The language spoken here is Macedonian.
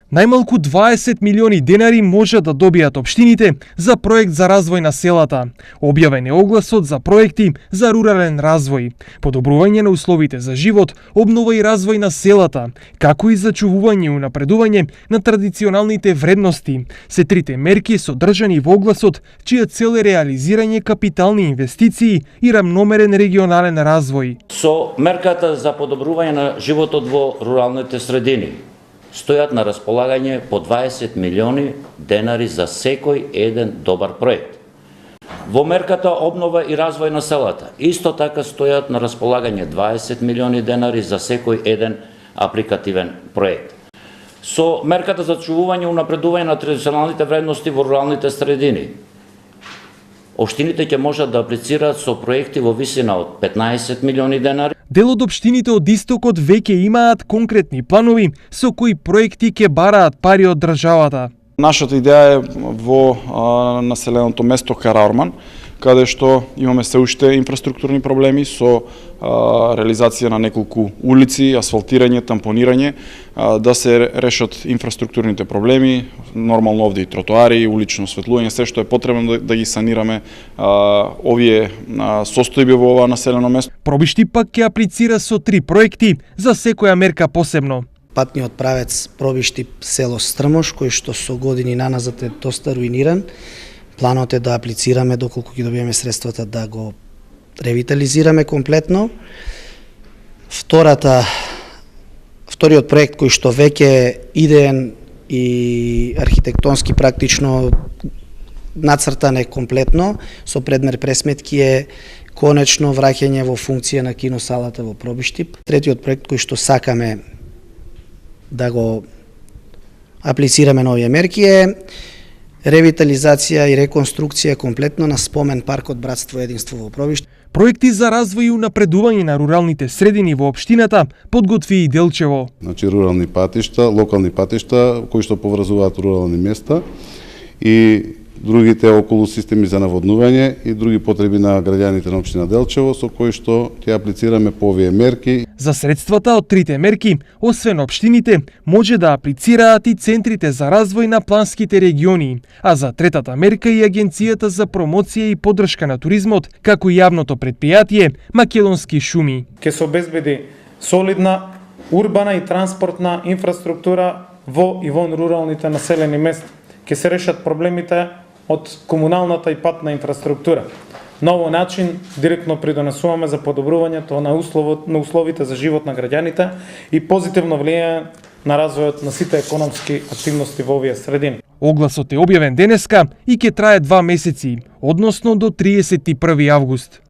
Најмалку 20 милиони денари може да добијат општините за проект за развој на селата. Објавен е огласот за проекти за рурален развој, подобрување на условите за живот, обнова и развој на селата, како и зачувување и унапредување на традиционалните вредности. Се трите мерки содржани во огласот, чија цел е реализирање капитални инвестиции и рамномерен регионален развој. Со мерката за подобрување на животот во руралните средини стојат на располагање по 20 милиони денари за секој еден добар проект. Во мерката обнова и развој на селата исто така стојат на располагање 20 милиони денари за секој еден апликативен проект. Со мерката за чувување и унапредување на традиционалните вредности во руралните средини, општините ќе можат да аплицираат со проекти во висина од 15 милиони денари. Дел од општините од истокот веќе имаат конкретни планови со кои проекти ќе бараат пари од државата. Нашата идеја е во населеното место Караорман, каде што имаме се уште инфраструктурни проблеми со реализација на неколку улици, асфалтирање, тампонирање, да се решат инфраструктурните проблеми, нормално овде и тротоари, улично осветлување, се што е потребно да ги санираме овие состојби во ова населено место. Пробишти пак ќе аплицира со 3 проекти за секоја мерка посебно. Патниот правец Пробишти село Стрмош, кој што со години наназад е доста руиниран. Планот е да аплицираме доколку ги добиеме средствата да го ревитализираме комплетно. Вториот проект кој што веќе е идеен и архитектонски практично нацртан е комплетно, со предмер пресметки е конечно враќање во функција на киносалата во Пробишти. Третиот проект кој што сакаме да го аплицираме на овие мерки е ревитализација и реконструкција комплетно на спомен паркот Братство и единство во Пробишти. Проекти за развој и унапредување на руралните средини во општината подготви и Делчево. Значи рурални патишта, локални патишта кои што поврзуваат рурални места и другите околу системи за наводнување и други потреби на граѓаните на општина Делчево со кои што ќе аплицираме по овие мерки. За средствата од трите мерки, освен општините, може да аплицираат и центрите за развој на планските региони, а за третата мерка и Агенцијата за промоција и поддршка на туризмот, како и јавното претпријатие Македонски шуми. Ке се обезбеди солидна урбана и транспортна инфраструктура во и вон руралните населени места. Ке се решат проблемите од комуналната и патна инфраструктура. На овој начин директно придонесуваме за подобрувањето на условите за живот на граѓаните и позитивно влијае на развојот на сите економски активности во овие средини. Огласот е објавен денеска и ќе трае 2 месеци, односно до 31 август.